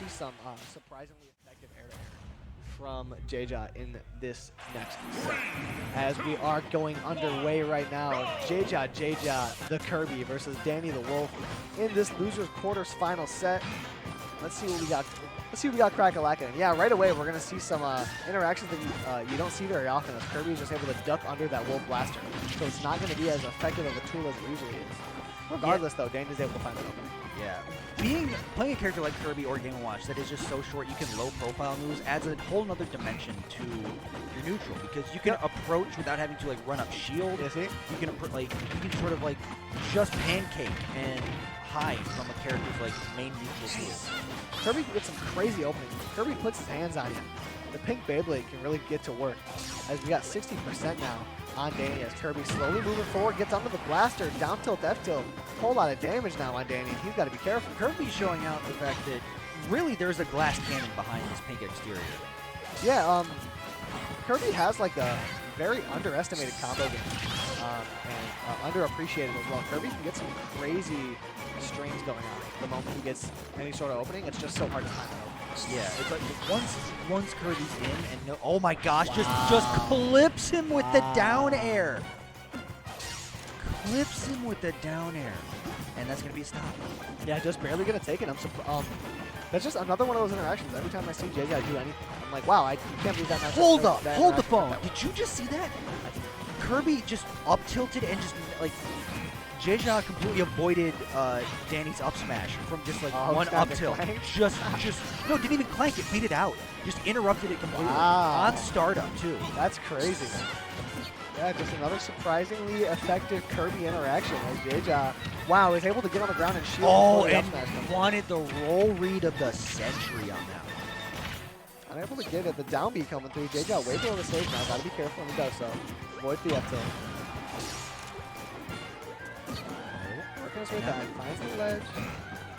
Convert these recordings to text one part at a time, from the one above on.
see some surprisingly effective air-to-air from JeJa in this next set. As we are going underway right now, JeJaJeJa, the Kirby versus Dany the Wolf in this losers quarters final set. Let's see what we got. Let's see what we got crack-a-lackin'. Yeah, right away we're gonna see some interactions that you don't see very often, as Kirby is just able to duck under that Wolf Blaster. So it's not gonna be as effective of a tool as it usually is. Regardless, though, Dany's able to find an opening. Yeah. Playing a character like Kirby or Game & Watch that is just so short, you can low profile moves, adds a whole nother dimension to your neutral, because you can approach without having to like run up shield. You see? You can sort of like just pancake and hide from a character's like main neutral tools. Kirby can get some crazy openings. Kirby puts his hands on you. The pink Beyblade can really get to work, as we got 60% now on Dany, as Kirby slowly moving forward, gets onto the blaster, down tilt, F tilt. Whole lot of damage now on Dany, and he's got to be careful. Kirby's showing out the fact that really there's a glass cannon behind this pink exterior. Yeah, Kirby has like a very underestimated combo game, and underappreciated as well. Kirby can get some crazy strings going on the moment he gets any sort of opening. It's just so hard to time it open. Yeah, it's like once Kirby's in and no, oh my gosh, just clips him with the down air. Clips him with the down air, and that's gonna be a stop. Yeah, just barely gonna take it. That's just another one of those interactions. Every time I see JeJa do anything, I'm like, wow, I can't believe that. Hold up, hold the phone. Did you just see that? Kirby just up tilted and just like JeJa completely avoided Dany's up smash from just like one up tilt. Just no, didn't even clank it, beat it out. Just interrupted it completely on startup too. That's crazy. Yeah, just another surprisingly effective Kirby interaction as JeJa, wow, is able to get on the ground and shield. Oh, and wanted the roll read of the century on that. Unable to get it. The down B coming through. JeJa way below the stage now. Gotta be careful when he does so. Avoid the up tilt. Working his way back. Finds the ledge.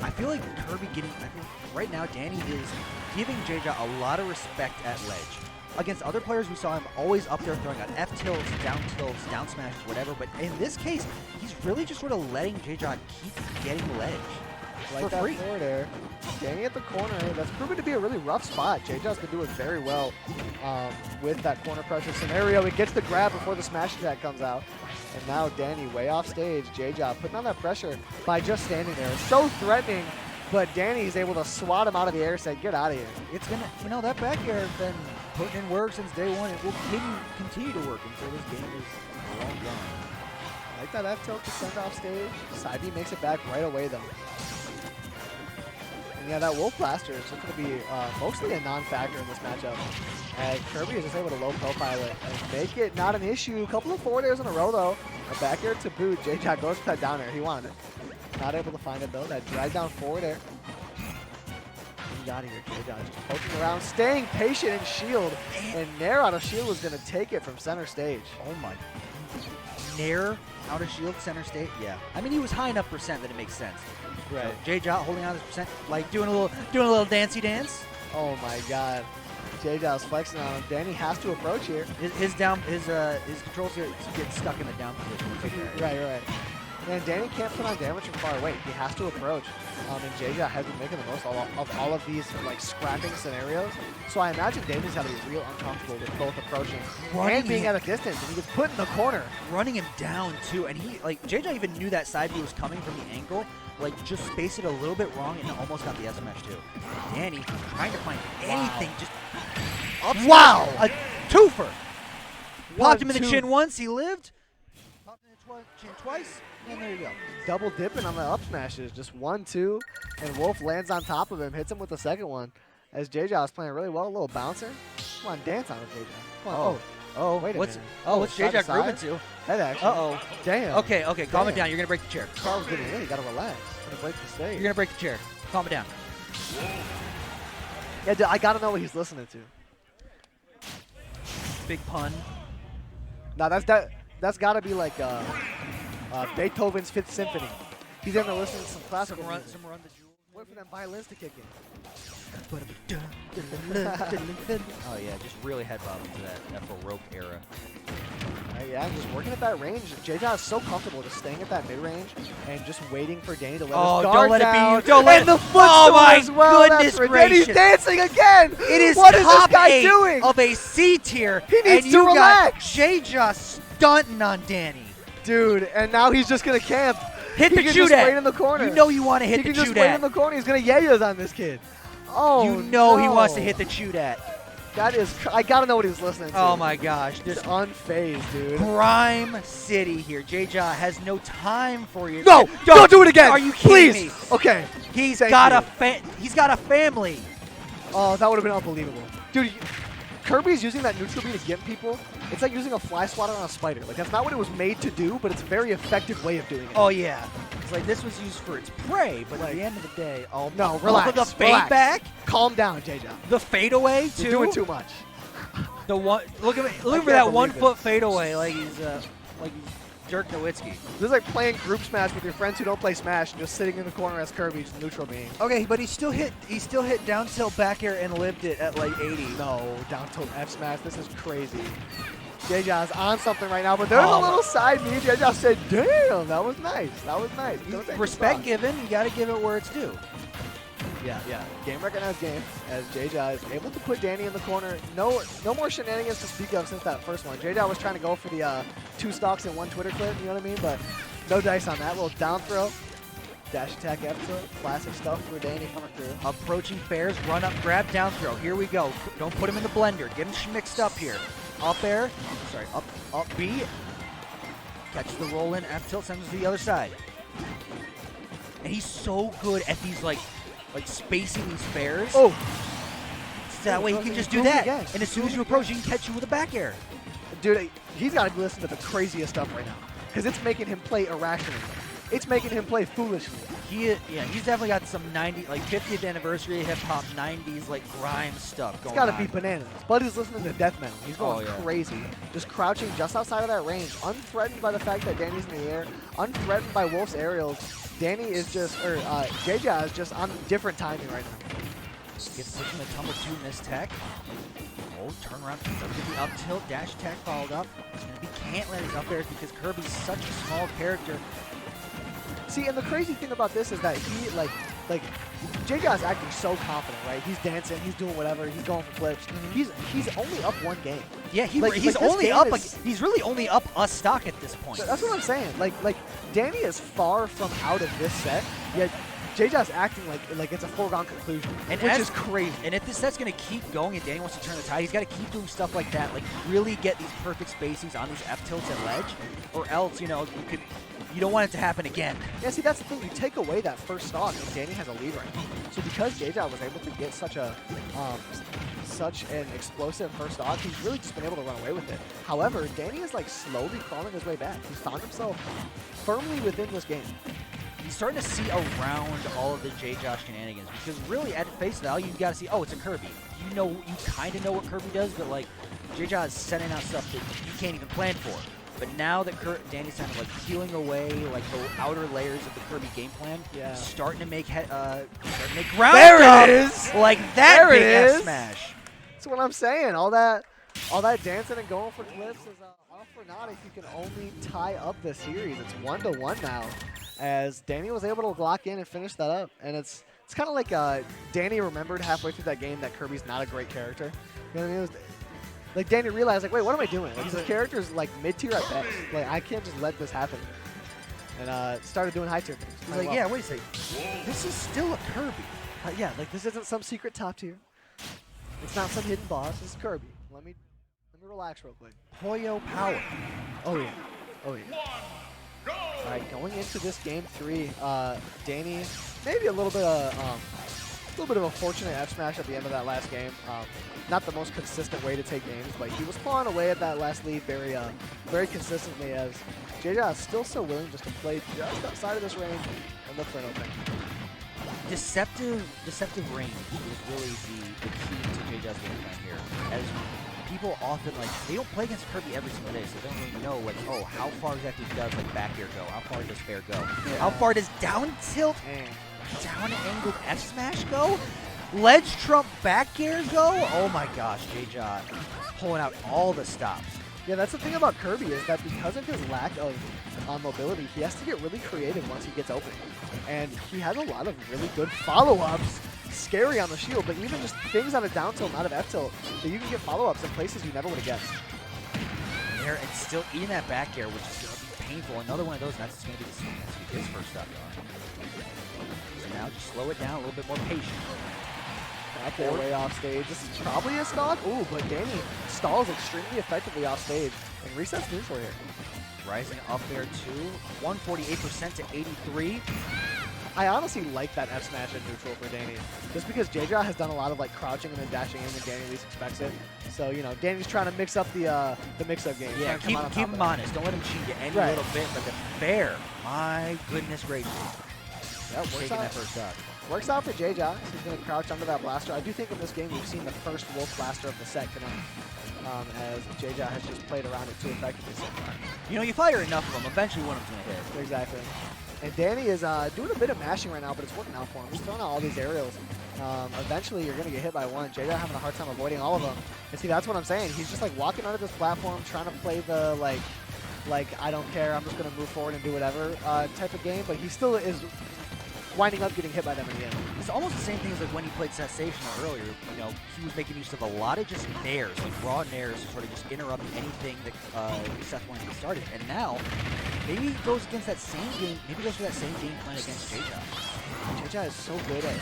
I feel like Kirby right now Dany is giving JeJa a lot of respect at ledge. Against other players, we saw him always up there throwing out F tilts, down smashes, whatever. But in this case, he's really just sort of letting JeJa keep getting ledge. Like that forward air. Dany at the corner. That's proven to be a really rough spot. JeJa's been doing very well with that corner pressure scenario. He gets the grab before the smash attack comes out. And now Dany way off stage. JeJa putting on that pressure by just standing there. It's so threatening, but Dany is able to swat him out of the air and say, get out of here. It's going to, that back air has been putting in work since day one. It will continue to work until this game is long gone. Like that F tilt to send off stage. Side B makes it back right away though. And yeah, that Wolf Blaster is just going to be mostly a non-factor in this matchup. And Kirby is just able to low profile it and make it not an issue. A couple of forward airs in a row though. A back air to boot. JeJa goes for that down air. He wanted it. Not able to find it though. That drag down forward air. He got here. JeJa just poking around, staying patient in shield. And Nair out of shield was going to take it from center stage. Oh my. Nair out of shield center stage? Yeah. I mean, he was high enough percent that it makes sense. Right. So JeJa holding on his percent, like doing a little dancey dance. Oh my god. JeJa's flexing on him. Dany has to approach here. His controls here get stuck in the down position. Right. And Dany can't put on damage from far away. He has to approach. And JeJa has been making the most of all of these like scrapping scenarios. So I imagine Dany's got to be real uncomfortable with both approaching and being at a distance. And he gets put in the corner. Running him down too. And he JeJa even knew that side B was coming from the angle. Like just spaced it a little bit wrong and almost got the S smash too. Dany trying to find anything, just up a twofer. Popped him in the chin once, he lived. Popped him in the chin twice, and there you go. Double dipping on the up smashes, just 1-2, and Wolf lands on top of him, hits him with the second one. As JeJa is playing really well, a little bouncer. Come on, dance on it, JeJa. Come on. Oh, wait a minute. What's JeJa grooving to? Head action. Damn. Okay, calm it down. You're gonna break the chair. Carl's getting in. You gotta relax. It's gonna break the stage. You're gonna break the chair. Calm it down. Yeah, I gotta know what he's listening to. Big pun. Now that's gotta be like Beethoven's Fifth Symphony. He's in there listening to some classical music. Wait for them violins to kick in. Oh yeah, just really head bobbing to that Baroque era. Yeah, just working at that range. JeJaJeJa is so comfortable just staying at that mid-range and just waiting for Dany to let his guard don't let down. it be. Don't let and the it. footstool My as well. goodness That's gracious. Dany's dancing again. It is what is this top guy 8 doing? of a C tier. He needs and to you relax. got JeJaJeJa stunting on Dany. Dude, and now he's just going to camp. Hit he the can shoot just at. wait in the corner. You know you want to hit he the can just shoot wait at. in the corner. He's going to yayas on this kid. Oh, You know he no. wants to hit the shoot at. That is, I got to know what he's listening to. Oh my gosh. Just unfazed, dude. Prime City here. JeJaJeJa has no time for you. No, don't do it again. Are you kidding Please. me? Okay. He's Thank got you. he's got a family. Oh, that would have been unbelievable. Dude, Kirby's using that neutral B to get people. It's like using a fly swatter on a spider. Like, that's not what it was made to do, but it's a very effective way of doing it. Oh yeah. It's like this was used for its prey, but at the end of the day, No, relax. The fade relax. back, Calm down, JeJaJeJa. the fadeaway too. You're doing too much. The one, look for can't that 1 believe foot fadeaway, like he's Dirk Nowitzki. This is like playing group Smash with your friends who don't play Smash and just sitting in the corner as Kirby, just neutral being. Okay, but he still hit down tilt back air and lived it at like 80. No, down tilt F smash. This is crazy. JeJaJa's on something right now, but there's a Oh. little side me. JeJaJa said, "Damn, that was nice. That was nice." Don't take Respect this given, you got to give it where it's due. wrong. Yeah. Game recognized game as JeJaJa is able to put Dany in the corner. No more shenanigans to speak of since that first one. JeJaJa was trying to go for the 2 stocks in 1 Twitter clip. You know what I mean? But no dice on that. Little down throw. Dash attack F tilt. Classic stuff for Dany coming through. Approaching fairs, run up, grab, down throw. Here we go. Don't put him in the blender. Get him mixed up here. Up air. Sorry, up B. Catch the roll in. F tilt sends us to the other side. And he's so good at these like spacing these fairs. Oh! So that way he can just do Moving that. again. And as soon as you approach, he can catch you with a back air. Dude, he's got to listen to the craziest stuff right now. Because it's making him play irrationally. It's making him play foolishly. He's definitely got some 50th anniversary hip hop 90s like grime stuff going It's got on. to be bananas. Buddy's listening to death metal. He's going yeah. crazy. Just crouching just outside of that range. Unthreatened by the fact that Dany's in the air. Unthreatened by Wolf's aerials. Dany is just, or JeJaJa is just on different timing right now. Gets pushed in the tumble 2 in this tech. Oh, turn around. Doesn't get the up tilt. Dash attack followed up. And he can't let his up airs because Kirby's such a small character. See, and the crazy thing about this is that he, like JeJaJa's acting so confident, right? He's dancing, he's doing whatever, he's going for flips. He's only up 1 game. Yeah, he's this only game up. is- He's really only up a stock at this point. That's what I'm saying. Like Dany is far from out of this set, yet JeJa's acting like it's a foregone conclusion, And which as- is crazy. And if this set's going to keep going and Dany wants to turn the tide, he's got to keep doing stuff like that, like really get these perfect spacings on these F tilts at ledge, or else, you don't want it to happen again. Yeah, see, that's the thing. You take away that first stock, and Dany has a lead right now. So because JeJaJa was able to get such an explosive first stock, he's really just been able to run away with it. However, Dany is like slowly crawling his way back. He's found himself firmly within this game. He's starting to see around all of the JeJaJa shenanigans because really at face value, you got to see, oh, it's a Kirby. You kind of know what Kirby does, but like JeJaJa is sending out stuff that you can't even plan for. But now that Dany's kind of like peeling away like the outer layers of the Kirby game plan, starting to make ground There up it is! like that There it big F is! smash. That's what I'm saying. All that dancing and going for clips is all for naught if you can only tie up the series. It's 1-1 now, as Dany was able to lock in and finish that up. And it's kind of like Dany remembered halfway through that game that Kirby's not a great character. You know what I mean? It was, like Dany realized, like, wait, what am I doing? Like, this character's like mid-tier at best. Like, I can't just let this happen. And started doing high tier things. He's like, yeah, wait a second. This is still a Kirby. Yeah, like this isn't some secret top tier. It's not some hidden boss. This is Kirby. Let me relax real quick. Poyo power. Oh yeah. Oh yeah. All right, going into this game 3, Dany maybe a little bit of a fortunate F smash at the end of that last game. Not the most consistent way to take games, but he was clawing away at that last lead very consistently, as JeJaJa is still so willing just to play just outside of this range and look for an opening. Deceptive range is really the key to JeJaJa's game plan here. As people often they don't play against Kirby every single day, so they don't really know oh, how far exactly does back air go? How far does fair go? Yeah. How far does down tilt, down angled F smash go? Ledge trump back air go? Oh my gosh, JeJaJa pulling out all the stops. Yeah, that's the thing about Kirby is that because of his lack of mobility, he has to get really creative once he gets open. And he has a lot of really good follow-ups. Scary on the shield, but even just things out of down tilt and out of F tilt, that you can get follow-ups in places you never would have guessed. There and still eating that back air, which is going to be painful. Another one of those, and that's going to be his first up. So now just slow it down, a little bit more patient. Back air way off stage. This is probably a stock. Ooh, but Dany stalls extremely effectively off stage and resets neutral here. Rising up there too, 148% to 83. I honestly like that F smash at neutral for Dany, just because JeJaJeJa has done a lot of like crouching and then dashing in when Dany least expects it. So you know, Dany's trying to mix up the mix-up game. Yeah, keep him honest. Don't let him cheat you any little bit. But the fair, my goodness gracious. Yeah, works out. That first shot. Works out for JeJaJeJa. He's going to crouch under that blaster. I do think in this game we've seen the first Wolf blaster of the set connect, as JeJaJeJa has just played around it too effectively so far. You know, you fire enough of them, eventually one of them's going to hit. Exactly. And Dany is doing a bit of mashing right now, but it's working out for him. He's throwing out all these aerials. Eventually, you're going to get hit by one. JeJaJeJa having a hard time avoiding all of them. And see, that's what I'm saying. He's just like walking under this platform, trying to play the like I don't care, I'm just going to move forward and do whatever type of game. But he still is winding up getting hit by them in the end. It's almost the same thing as like when he played Sensational earlier. You know, he was making use of a lot of just nairs, like raw nairs, to sort of just interrupt anything that Seth wanted to get started. And now, maybe he goes against that same game, maybe goes for that same game plan against JeJaJeJa. JeJaJeJa is so good at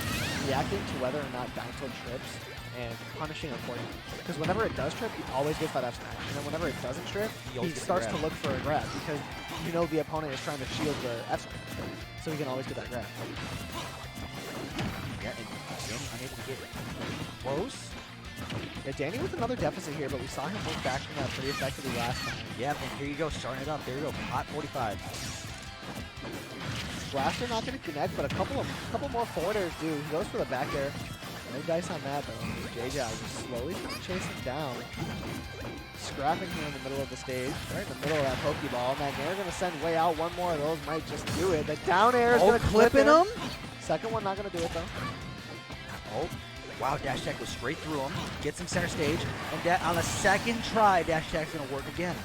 reacting to whether or not down tilt trips and punishing accordingly. Because whenever it does trip, he always gets that F smash. And then whenever it doesn't trip, he starts to look for a grab because you know the opponent is trying to shield the F smash. So he can always get that grab. Yeah, and Dany unable to get close. Yeah, Dany with another deficit here, but we saw him work back from that pretty effectively last time. Yeah, and here you go, starting it up. There you go, hot 45. Blaster not going to connect, but a couple more forward airs do. He goes for the back air. No dice on that though. JeJaJeJa is just slowly chasing down. Scrapping here in the middle of the stage, right in the middle of that Pokeball. And that Nair going to send way out. One more of those might just do it. The down air is going to clip him. Second one not going to do it though. Oh, wow, dash attack goes straight through him. Gets him center stage. And on the second try, dash attack's going to work again.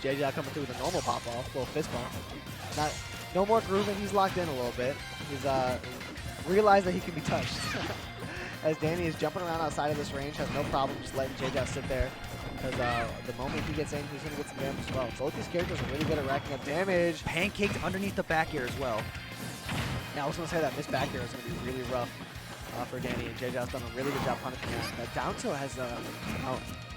JeJaJeJa coming through with a normal pop-off, little fist bump. No more grooving, he's locked in a little bit. He's realized that he can be touched. As Dany is jumping around outside of this range, has no problem just letting JeJaJeJa sit there. Because the moment he gets in, he's going to get some damage as well. Both these characters are really good at racking up damage. Pancaked underneath the back air as well. Now I was going to say that missed back air is going to be really rough for Dany, and JeJaJeJa's done a really good job punishing that. That down tilt has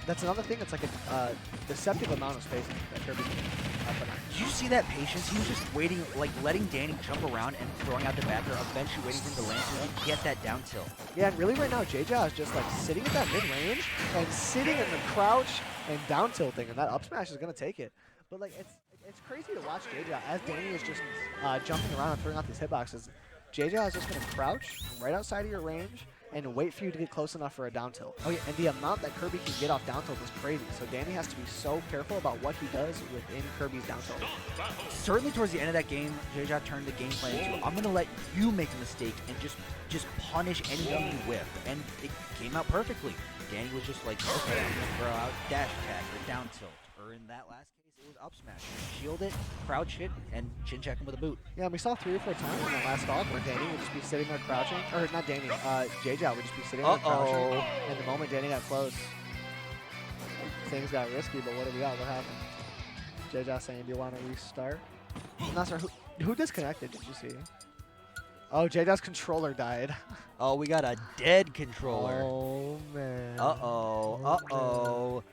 that's another thing. It's like a deceptive amount of spacing that Kirby can put on. Did you see that patience? He was just waiting, like letting Dany jump around and throwing out the back air, eventually waiting for him to land so he can get that down tilt. Yeah, and really right now, JeJaJeJa is just like sitting at that mid-range and sitting in the crouch and down tilting, and that up smash is going to take it. But like it's crazy to watch JeJaJeJa as Dany is just jumping around and throwing out these hitboxes. JeJaJeJa is just going to crouch right outside of your range and wait for you to get close enough for a down tilt. Oh yeah, and the amount that Kirby can get off down tilt is crazy. So Dany has to be so careful about what he does within Kirby's down tilt. Certainly towards the end of that game, JeJaJeJa turned the game plan into, I'm going to let you make a mistake and just punish anything you whiff. And it came out perfectly. Dany was just like, okay, I'm going to throw out dash attack or down tilt. Or in that last case, it was up smash. Shield it, crouch it, and chin check him with a boot. Yeah, and we saw 3 or 4 times in that last stock where Dany would just be sitting there crouching. Or not Dany, JeJaJeJa would just be sitting there crouching. And the moment Dany got close, things got risky, but what do we got? What happened? JeJaJeJa saying, do you want to restart? I'm not sure. Who disconnected, did you see? Oh, JeJaJeJa's controller died. Oh, we got a dead controller. Oh, man. Uh-oh. Uh-oh.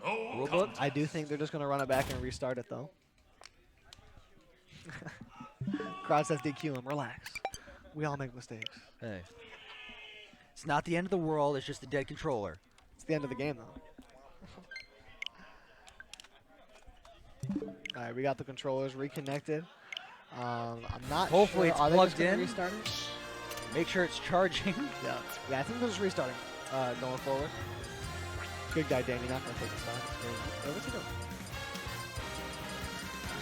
Rulebook? I do think they're just going to run it back and restart it, though. Crowd says DQ him. Relax. We all make mistakes. Hey. It's not the end of the world. It's just a dead controller. It's the end of the game, though. All right, we got the controllers reconnected. I'm not Hopefully sure. it's plugged in. Restart it? Make sure it's charging. Yeah, I think they're just restarting going forward. Good guy, Dany, not going to take the stock. What's he doing?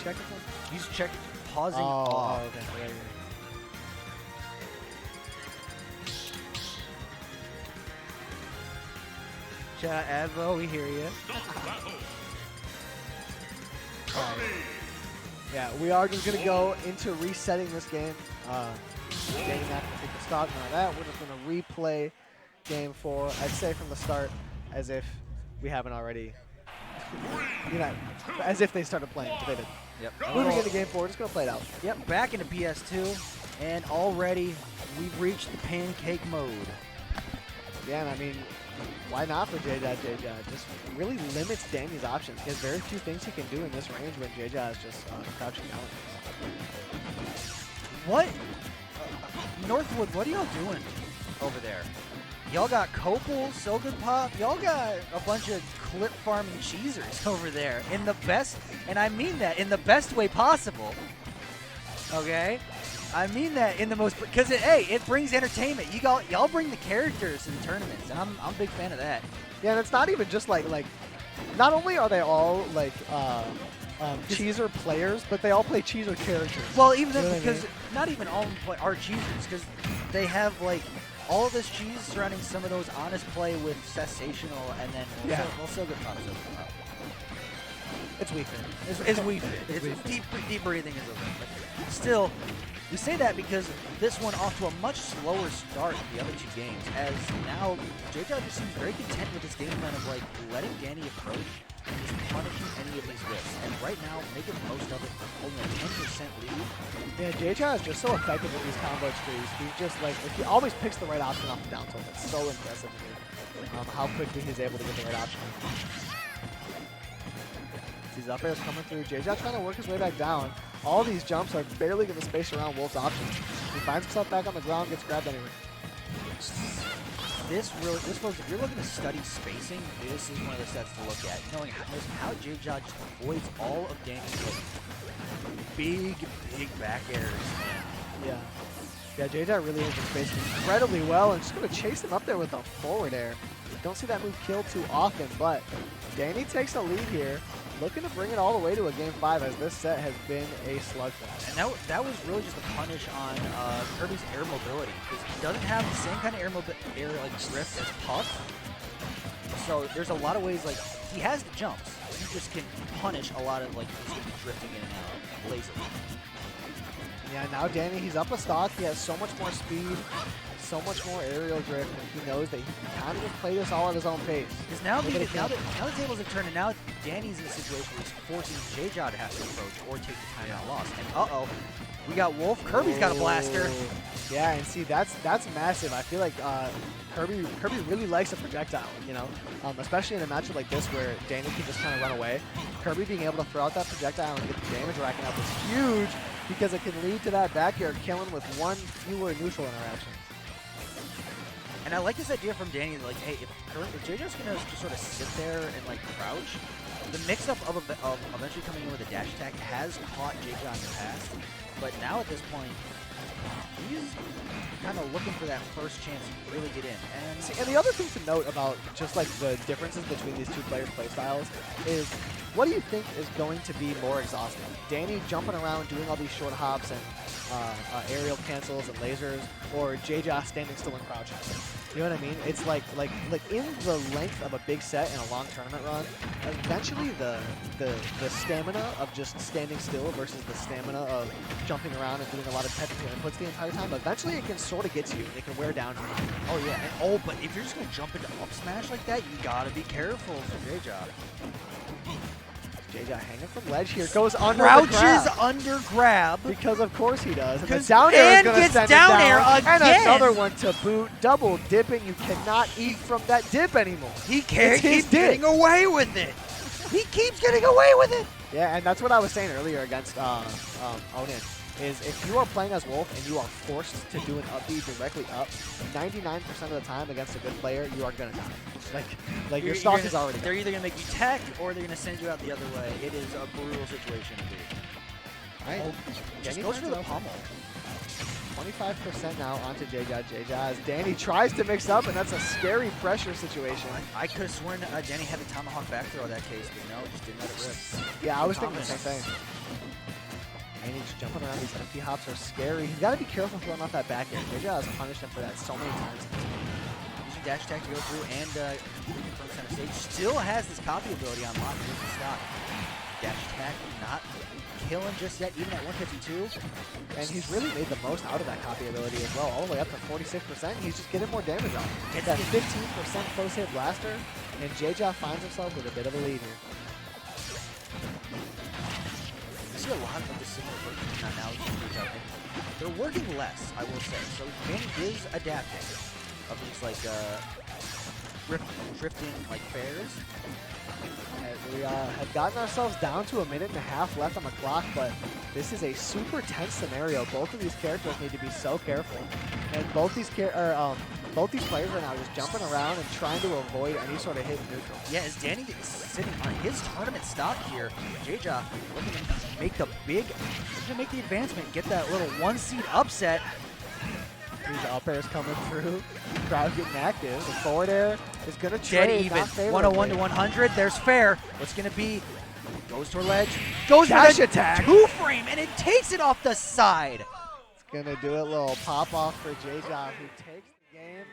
Checking something? He's checking, pausing off. Oh, okay. Yeah. Chat, Advo, we hear you. Yeah, we are just going to go into resetting this game. Getting that to take the stock. None of that. We're just going to replay game 4, I'd say from the start, as if we haven't already. You know, as if they started playing, but they didn't. Yep. Moving into game 4, just going to play it out. Yep, back into PS2, and already we've reached the pancake mode. Yeah, and I mean, why not for JeJaJeJa? Just really limits Dany's options. He has very few things he can do in this range when JeJa is just crouching down. What? Northwood, what are y'all doing over there? Y'all got Copal, So Good Pop. Y'all got a bunch of clip farming cheesers over there in the best, and I mean that in the best way possible. Okay? I mean that in the most, because it brings entertainment. Y'all bring the characters to the tournaments, and I'm a big fan of that. Yeah, and it's not even just like not only are they all like cheeser players, but they all play cheeser characters. Well, even then, You know what I because not even all of them play are cheesers, because they have like all this cheese surrounding some of those honest play with Cessational, and then So Good Pop. It's Wii Fit. It's Wii Fit. It's deep breathing is over. But still, we say that because this one off to a much slower start than the other two games, as now JeJaJeJa just seems very content with his game plan of like letting Dany approach and just punishing any of these whiffs. And right now, making the most of it, holding a 10% lead. Yeah, JeJa is just so effective with these combo trees. He's just like, he always picks the right option off the down tilt. It's so impressive to me how quickly he's able to get the right option. These up airs coming through. JeJa trying to work his way back down. All these jumps are barely going to space around Wolf's options. He finds himself back on the ground, gets grabbed anyway. This was, if you're looking to study spacing, this is one of the sets to look at. Knowing how JeJaJeJa just avoids all of Dany's like, big back airs. Yeah. Yeah, JeJaJeJa really is spacing incredibly well, and just going to chase him up there with a forward air. Don't see that move killed too often, but Dany takes a lead here. Looking to bring it all the way to a game 5, as this set has been a slugfest. And that was really just a punish on Kirby's air mobility, because he doesn't have the same kind of air like drift as Puff. So there's a lot of ways, like, he has the jumps. He just can punish a lot of like drifting in and out lazily. Yeah, now Dany, he's up a stock. He has so much more speed, so much more aerial drift, and he knows that he can kind of just play this all at his own pace. Because now the tables have turned, and now Dany's in a situation where he's forcing JeJaJeJa to have to approach or take the timeout loss. And we got Wolf. Kirby's got a blaster. Yeah, and see, that's massive. I feel like Kirby really likes a projectile, you know, especially in a matchup like this where Dany can just kind of run away. Kirby being able to throw out that projectile and get the damage racking up is huge, because it can lead to that back air killing with one fewer neutral interactions. And I like this idea from Dany, like, hey, if JeJaJeJa's going to just sort of sit there and like crouch, the mix-up of eventually coming in with a dash attack has caught JeJaJeJa in the past, but now at this point, he's kind of looking for that first chance to really get in. And see, and the other thing to note about just like the differences between these two players' playstyles is, what do you think is going to be more exhausting? Dany jumping around, doing all these short hops and aerial cancels and lasers, or JeJaJeJa standing still and crouching? You know what I mean? It's like in the length of a big set in a long tournament run, eventually the stamina of just standing still versus the stamina of jumping around and doing a lot of technical inputs the entire time, eventually it can sort of get to you. It can wear down you. Oh yeah, and but if you're just gonna jump into up smash like that, you gotta be careful for JeJaJeJa. JeJaJeJa hanging from ledge here, goes under Crouches the grab. under grab. Because of course he does. And the Because down air is going to gets send down it down. air And again. another one to boot. Double dipping. You cannot eat from that dip anymore. He can't keep dip. getting away with it. He keeps getting away with it. Yeah, and that's what I was saying earlier against Onin, is if you are playing as Wolf and you are forced to do an up B directly up, 99% of the time against a good player, you are going to die. Like your stock is already They're either going to make you tech or they're going to send you out the other way. It is a brutal situation to be. All right. Just goes for the pummel. 25% now onto JeJaJeJa as Dany tries to mix up, and that's a scary pressure situation. I could have sworn Dany had the tomahawk back throw that case, but no, just didn't let it rip. Yeah, I was thinking the same thing. And he's jumping around. These empty hops are scary. He's got to be careful throwing off that back air. JeJaJeJa has punished him for that so many times. dash attack to go through and from center stage. Still has this copy ability on lock in stock. Dash attack not killing just yet, even at 152. And he's really made the most out of that copy ability as well, all the way up to 46%. He's just getting more damage off. Gets that 15% close hit blaster, and JeJaJeJa finds himself with a bit of a lead here. We see a lot of the similar versions now with JeJaJeJa. They're working less, I will say. So Dany is adapting of these like drifting like fairs. We have gotten ourselves down to 1.5 minutes left on the clock, but this is a super tense scenario. Both of these characters need to be so careful, and both these players are now just jumping around and trying to avoid any sort of hit neutral. Yeah, as Dany is sitting on his tournament stock here, JeJaJeJa looking to make the advancement, get that little 1-seed upset. These up airs coming through. Crowd getting active. The forward air is going to trade. Dead even. 101 to 100. There's fair. What's going to be? Goes to a ledge. Goes dash for attack. 2-frame, and it takes it off the side. It's going to do a little pop off for JeJaJeJa, who takes the game.